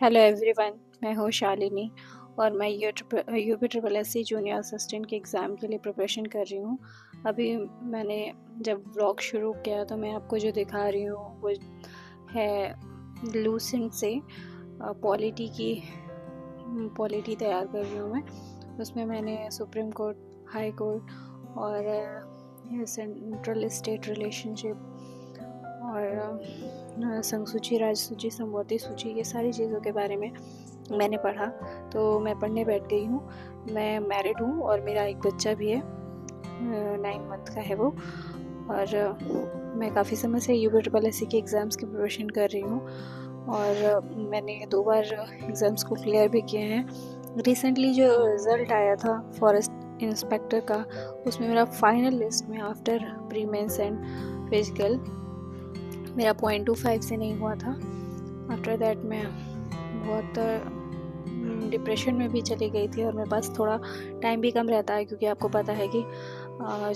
Hello everyone, मैं हूँ शालिनी और मैं UP triple S C junior assistant के एग्ज़ाम के लिए प्रिपरेशन कर रही हूँ। अभी मैंने जब व्लॉग शुरू किया तो मैं आपको जो दिखा रही हूँ वो है लूसेंट से पॉलिटी तैयार कर रही हूँ मैं। उसमें मैंने सुप्रीम कोर्ट, हाई कोर्ट और सेंट्रल स्टेट रिलेशनशिप और संघ सूची, राज्य सूची, समवर्ती सूची, ये सारी चीज़ों के बारे में मैंने पढ़ा। तो मैं पढ़ने बैठ गई हूँ। मैं मैरिड हूँ और मेरा एक बच्चा भी है, 9 मंथ का है वो। और मैं काफ़ी समय से यूपी ट्रिपल एस सी के एग्ज़ाम्स की प्रिपरेशन कर रही हूँ और मैंने 2 बार एग्ज़ाम्स को क्लियर भी किए हैं। रिसेंटली जो रिज़ल्ट आया था फॉरेस्ट इंस्पेक्टर का, उसमें मेरा फाइनल लिस्ट में after pre mains and physical मेरा 0.25 से नहीं हुआ था। आफ्टर दैट मैं बहुत डिप्रेशन में भी चली गई थी और मेरे पास थोड़ा टाइम भी कम रहता है, क्योंकि आपको पता है कि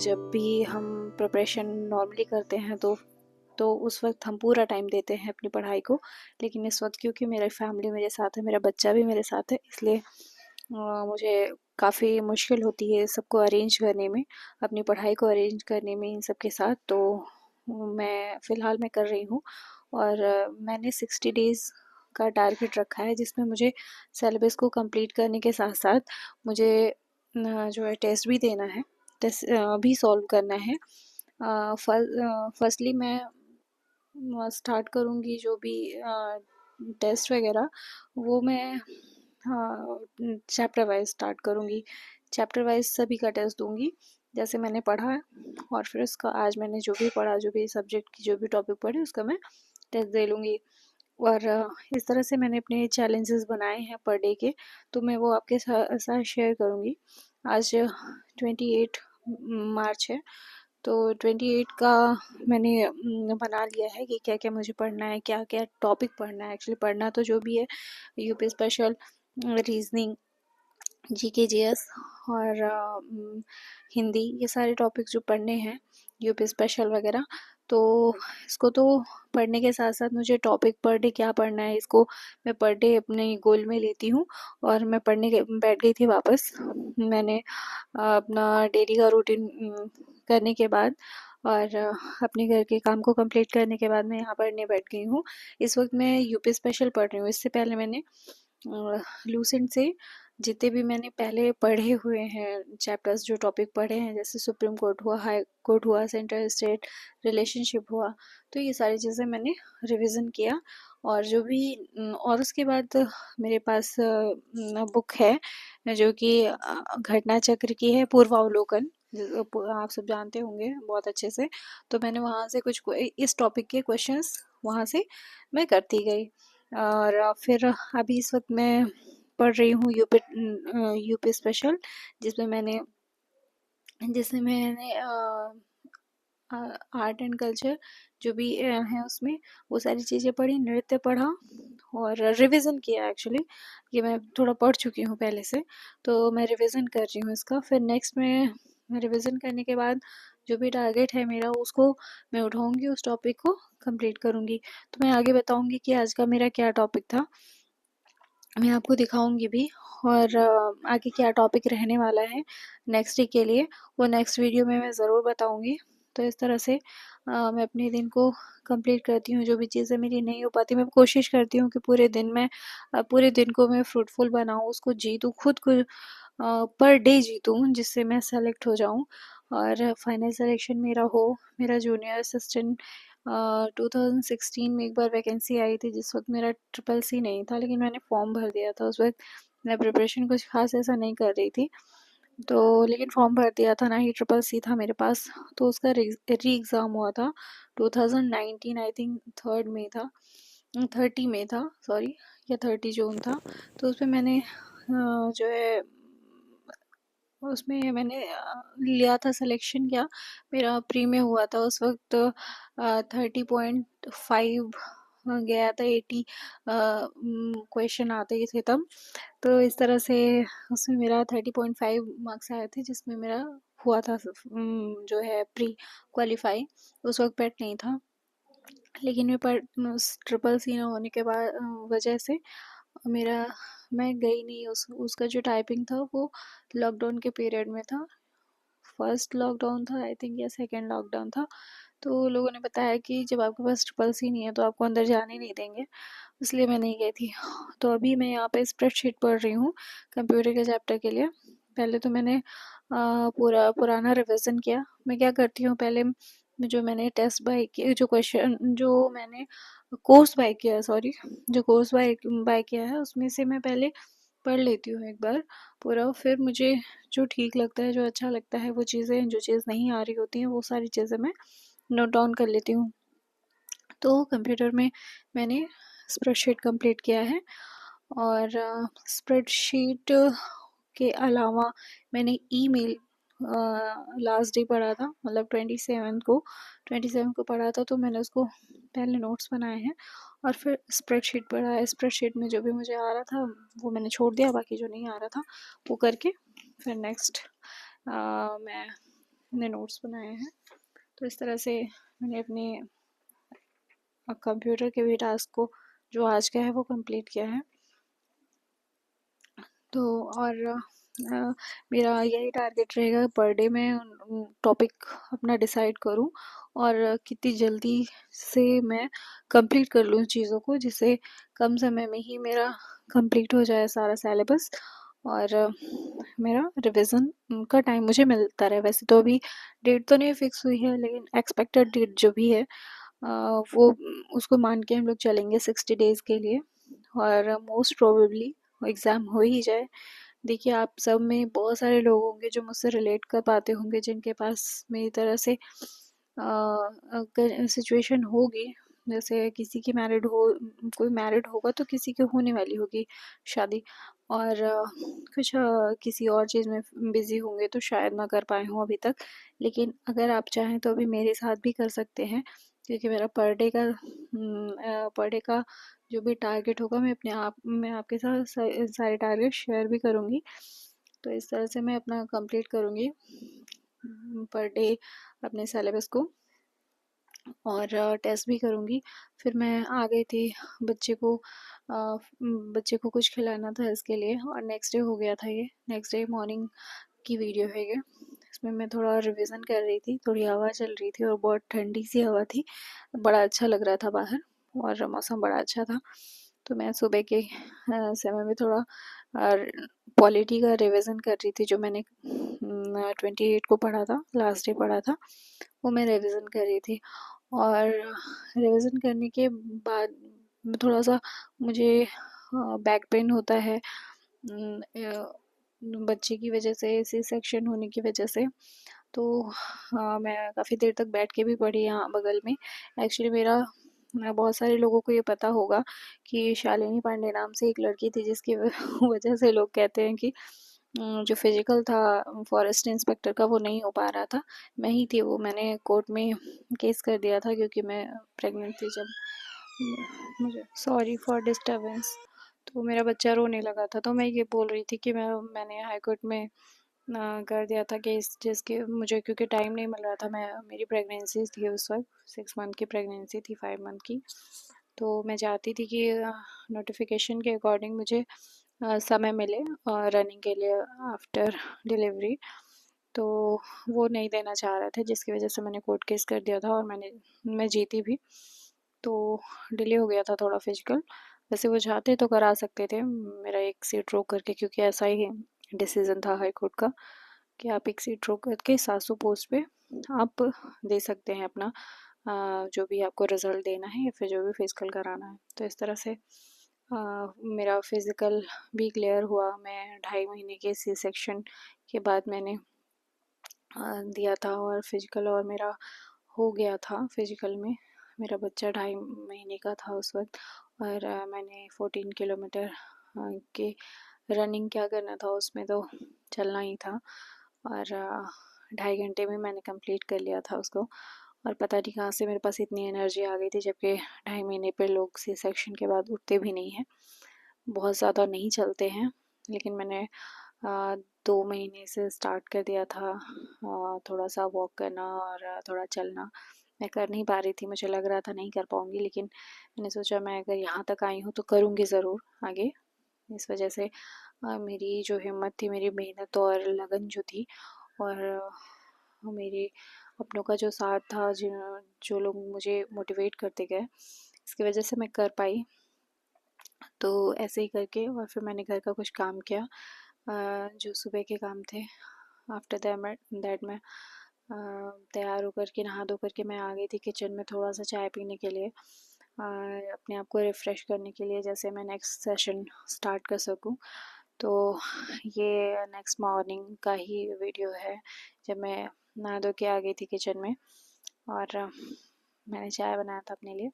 जब भी हम प्रिपरेशन नॉर्मली करते हैं तो उस वक्त हम पूरा टाइम देते हैं अपनी पढ़ाई को। लेकिन इस वक्त क्योंकि मेरी फैमिली मेरे साथ है, मेरा बच्चा भी मेरे साथ है, इसलिए मुझे काफ़ी मुश्किल होती है सबको अरेंज करने में, अपनी पढ़ाई को अरेंज करने में इन सब के साथ। तो मैं फ़िलहाल मैं कर रही हूँ और मैंने 60 डेज़ का टारगेट रखा है, जिसमें मुझे सिलेबस को कंप्लीट करने के साथ साथ मुझे जो है टेस्ट भी देना है, टेस्ट भी सॉल्व करना है। फर्स्टली मैं स्टार्ट करूँगी जो भी टेस्ट वगैरह, वो मैं चैप्टर वाइज स्टार्ट करूँगी। चैप्टर वाइज सभी का टेस्ट दूँगी जैसे मैंने पढ़ा है, और फिर उसका आज मैंने जो भी पढ़ा, जो भी सब्जेक्ट की जो भी टॉपिक पढ़े, उसका मैं टेस्ट दे लूँगी। और इस तरह से मैंने अपने चैलेंजेस बनाए हैं पर डे के, तो मैं वो आपके साथ शेयर करूँगी। आज 28 मार्च है, तो 28 का मैंने बना लिया है कि क्या क्या मुझे पढ़ना है, क्या क्या टॉपिक पढ़ना है। एक्चुअली पढ़ना तो जो भी है, UP special, reasoning, GK GS और हिंदी, ये सारे टॉपिक जो पढ़ने हैं, यूपी स्पेशल वगैरह। तो इसको तो पढ़ने के साथ साथ मुझे टॉपिक पर डे क्या पढ़ना है, इसको मैं पर डे अपने गोल में लेती हूँ। और मैं पढ़ने के बैठ गई थी वापस। मैंने अपना डेली का रूटीन करने के बाद और अपने घर के काम को कंप्लीट करने के बाद मैं यहाँ पढ़ने बैठ गई हूँ। इस वक्त मैं यूपी स्पेशल पढ़ रही हूँ। इससे पहले मैंने लूसेंट से जितने भी मैंने पहले पढ़े हुए हैं चैप्टर्स, जो टॉपिक पढ़े हैं, जैसे सुप्रीम कोर्ट हुआ, हाई कोर्ट हुआ, सेंट्रल स्टेट रिलेशनशिप हुआ, तो ये सारी चीज़ें मैंने रिवीजन किया। और जो भी और उसके बाद मेरे पास बुक है जो कि घटना चक्र की है, पूर्वावलोकन, आप सब जानते होंगे बहुत अच्छे से। तो मैंने वहाँ से कुछ इस टॉपिक के क्वेश्चंस वहाँ से मैं करती गई। और फिर अभी इस वक्त मैं पढ़ रही हूँ यूपी स्पेशल, जिसमें मैंने आर्ट एंड कल्चर जो भी है उसमें वो सारी चीज़ें पढ़ी, नृत्य पढ़ा और रिवीजन किया। एक्चुअली ये मैं थोड़ा पढ़ चुकी हूँ पहले से, तो मैं रिवीजन कर रही हूँ इसका। फिर नेक्स्ट में रिवीजन करने के बाद जो भी टारगेट है मेरा, उसको मैं उठाऊंगी, उस टॉपिक को कंप्लीट करूंगी। तो मैं आगे बताऊंगी कि आज का मेरा क्या टॉपिक था, मैं आपको दिखाऊंगी भी। और आगे क्या टॉपिक रहने वाला है नेक्स्ट डे के लिए, वो नेक्स्ट वीडियो में मैं ज़रूर बताऊंगी। तो इस तरह से मैं अपने दिन को कंप्लीट करती हूँ। जो भी चीज़ें मेरी नहीं हो पाती, मैं कोशिश करती हूँ कि पूरे दिन को मैं फ्रूटफुल बनाऊँ, उसको जीतूँ, खुद को पर डे जीतूँ, जिससे मैं सेलेक्ट हो जाऊँ और फाइनल सिलेक्शन मेरा हो। मेरा जूनियर असिस्टेंट 2016 में एक बार वैकेंसी आई थी, जिस वक्त मेरा ट्रिपल सी नहीं था, लेकिन मैंने फॉर्म भर दिया था। उस वक्त मैं प्रिपरेशन कुछ खास ऐसा नहीं कर रही थी, तो लेकिन फॉर्म भर दिया था, ना ही ट्रिपल सी था मेरे पास। तो उसका री एग्ज़ाम हुआ था 2019, आई थिंक 30 में था, सॉरी, या 30 जून था। तो उसमें मैंने जो है उसमें मैंने लिया था सिलेक्शन, क्या मेरा प्री में हुआ था उस वक्त 30.5 गया था। 80 क्वेश्चन आते ही थे तब। तो इस तरह से उसमें मेरा 30.5 मार्क्स आए थे, जिसमें मेरा हुआ था जो है प्री क्वालिफाई। उस वक्त पेट नहीं था, लेकिन मैं पर ट्रिपल सी ना होने के बाद वजह से मेरा मैं गई नहीं, उसका जो टाइपिंग था वो लॉकडाउन के पीरियड में था। फर्स्ट लॉकडाउन था आई थिंक या सेकेंड लॉकडाउन था। तो लोगों ने बताया कि जब आपके पास ट्रिपल सी नहीं है तो आपको अंदर जाने नहीं देंगे, इसलिए मैं नहीं गई थी। तो अभी मैं यहाँ पे स्प्रेडशीट पढ़ रही हूँ कंप्यूटर के चैप्टर के लिए। पहले तो मैंने पूरा पुराना रिवीजन किया। मैं क्या करती हूँ, पहले जो मैंने टेस्ट बाय किया, जो क्वेश्चन जो मैंने कोर्स बाय किया है, सॉरी, जो कोर्स बाय बाय किया है उसमें से मैं पहले पढ़ लेती हूँ एक बार पूरा। फिर मुझे जो ठीक लगता है, जो अच्छा लगता है, वो चीज़ें, जो चीज़ नहीं आ रही होती हैं, वो सारी चीज़ें मैं नोट डाउन कर लेती हूँ। तो कंप्यूटर में मैंने स्प्रेडशीट कंप्लीट किया है। और स्प्रेडशीट के अलावा मैंने ईमेल लास्ट डे पढ़ा था, मतलब 27 को पढ़ा था। तो मैंने उसको पहले नोट्स बनाए हैं और फिर स्प्रेडशीट पढ़ा है। स्प्रेडशीट में जो भी मुझे आ रहा था वो मैंने छोड़ दिया, बाकी जो नहीं आ रहा था वो करके फिर नेक्स्ट मैंने नोट्स बनाए हैं। तो इस तरह से मैंने अपने कंप्यूटर के भी टास्क को जो आज का है वो कंप्लीट किया है। तो और मेरा यही टारगेट रहेगा पर डे में टॉपिक अपना डिसाइड करूं और कितनी जल्दी से मैं कंप्लीट कर लूं चीज़ों को, जिससे कम समय में ही मेरा कंप्लीट हो जाए सारा सिलेबस और मेरा रिवीजन का टाइम मुझे मिलता रहे। वैसे तो अभी डेट तो नहीं फिक्स हुई है, लेकिन एक्सपेक्टेड डेट जो भी है वो उसको मान के हम लोग चलेंगे 60 डेज़ के लिए। और मोस्ट प्रोबेबली एग्ज़ाम हो ही जाए। देखिए, आप सब में बहुत सारे लोग होंगे जो मुझसे रिलेट कर पाते होंगे, जिनके पास मेरी तरह से सिचुएशन होगी। जैसे किसी की मैरिड हो, कोई मैरिड होगा तो किसी की होने वाली होगी शादी, और कुछ किसी और चीज़ में बिज़ी होंगे तो शायद ना कर पाए हों अभी तक। लेकिन अगर आप चाहें तो अभी मेरे साथ भी कर सकते हैं, क्योंकि मेरा पर डे का जो भी टारगेट होगा मैं आपके साथ सारे टारगेट शेयर भी करूँगी। तो इस तरह से मैं अपना कंप्लीट करूँगी पर डे अपने सिलेबस को, और टेस्ट भी करूँगी। फिर मैं आ गई थी बच्चे को बच्चे को कुछ खिलाना था इसके लिए, और नेक्स्ट डे हो गया था। ये नेक्स्ट डे मॉर्निंग की वीडियो है ये। इसमें मैं थोड़ा रिवीजन कर रही थी, थोड़ी हवा चल रही थी और बहुत ठंडी सी हवा थी। बड़ा अच्छा लग रहा था बाहर और मौसम बड़ा अच्छा था। तो मैं सुबह के समय में थोड़ा पॉलिटी का रिवीजन कर रही थी, जो मैंने 28 को पढ़ा था, लास्ट डे पढ़ा था, वो मैं रिवीजन कर रही थी। और रिवीजन करने के बाद थोड़ा सा मुझे बैक पेन होता है बच्चे की वजह से, सी सेक्शन होने की वजह से। तो मैं काफ़ी देर तक बैठ के भी पढ़ी यहाँ बगल में। एक्चुअली मेरा बहुत सारे लोगों को ये पता होगा कि शालिनी पांडे नाम से एक लड़की थी, जिसकी वजह से लोग कहते हैं कि जो फिजिकल था फॉरेस्ट इंस्पेक्टर का वो नहीं हो पा रहा था। मैं ही थी वो, मैंने कोर्ट में केस कर दिया था क्योंकि मैं प्रेग्नेंट थी जब। मुझे सॉरी फॉर डिस्टरबेंस। तो मेरा बच्चा रोने लगा था, तो मैं ये बोल रही थी कि मैंने हाई कोर्ट में कर दिया था केस, जिसके मुझे क्योंकि टाइम नहीं मिल रहा था। मेरी प्रेगनेंसी थी उस वक्त, 6 मंथ की प्रेगनेंसी थी, 5 मंथ की। तो मैं चाहती थी कि नोटिफिकेशन के अकॉर्डिंग मुझे समय मिले रनिंग के लिए आफ्टर डिलीवरी। तो वो नहीं देना चाह रहे थे, जिसकी वजह से मैंने कोर्ट केस कर दिया था और मैं जीती भी। तो डिले हो गया था थोड़ा फिजिकल। वैसे वो चाहते तो करा सकते थे मेरा एक सीट रोक करके, क्योंकि ऐसा ही डिसीजन था हाई कोर्ट का कि आप एक सीट रोक करके 700 पोस्ट पे आप दे सकते हैं अपना जो भी आपको रिजल्ट देना है या फिर जो भी फिजिकल कराना है। तो इस तरह से मेरा फिजिकल भी क्लियर हुआ। मैं 2.5 महीने के सी सेक्शन के बाद मैंने दिया था और फिजिकल, और मेरा हो गया था फिजिकल में। मेरा बच्चा 2.5 महीने का था उस वक्त, और मैंने 14 किलोमीटर के रनिंग क्या करना था, उसमें तो चलना ही था। और 2.5 घंटे में मैंने कंप्लीट कर लिया था उसको। और पता नहीं कहाँ से मेरे पास इतनी एनर्जी आ गई थी, जबकि 2.5 महीने पे लोग सी सेक्शन के बाद उठते भी नहीं हैं, बहुत ज़्यादा नहीं चलते हैं। लेकिन मैंने 2 महीने से स्टार्ट कर दिया था थोड़ा सा वॉक करना और थोड़ा चलना। मैं कर नहीं पा रही थी, मुझे लग रहा था नहीं कर पाऊँगी, लेकिन मैंने सोचा मैं अगर यहाँ तक आई हूँ तो करूँगी ज़रूर आगे। इस वजह से मेरी जो हिम्मत थी, मेरी मेहनत और लगन जो थी, और मेरे अपनों का जो साथ था, जो लोग मुझे मोटिवेट करते गए, इसकी वजह से मैं कर पाई। तो ऐसे ही करके और फिर मैंने घर का कुछ काम किया, जो सुबह के काम थे। आफ्टर दैट मैं तैयार होकर के, नहा धो करके मैं आ गई थी किचन में थोड़ा सा चाय पीने के लिए, अपने आप को रिफ़्रेश करने के लिए, जैसे मैं नेक्स्ट सेशन स्टार्ट कर सकूं। तो ये नेक्स्ट मॉर्निंग का ही वीडियो है, जब मैं नहा धो के आ गई थी किचन में, और मैंने चाय बनाया था अपने लिए।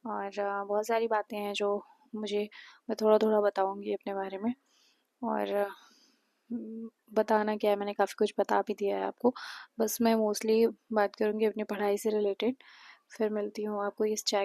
और बहुत सारी बातें हैं जो मुझे, मैं थोड़ा थोड़ा बताऊंगी अपने बारे में। और बताना क्या है, मैंने काफ़ी कुछ बता भी दिया है आपको। बस मैं मोस्टली बात करूंगी अपनी पढ़ाई से रिलेटेड। फिर मिलती हूँ आपको इस चाय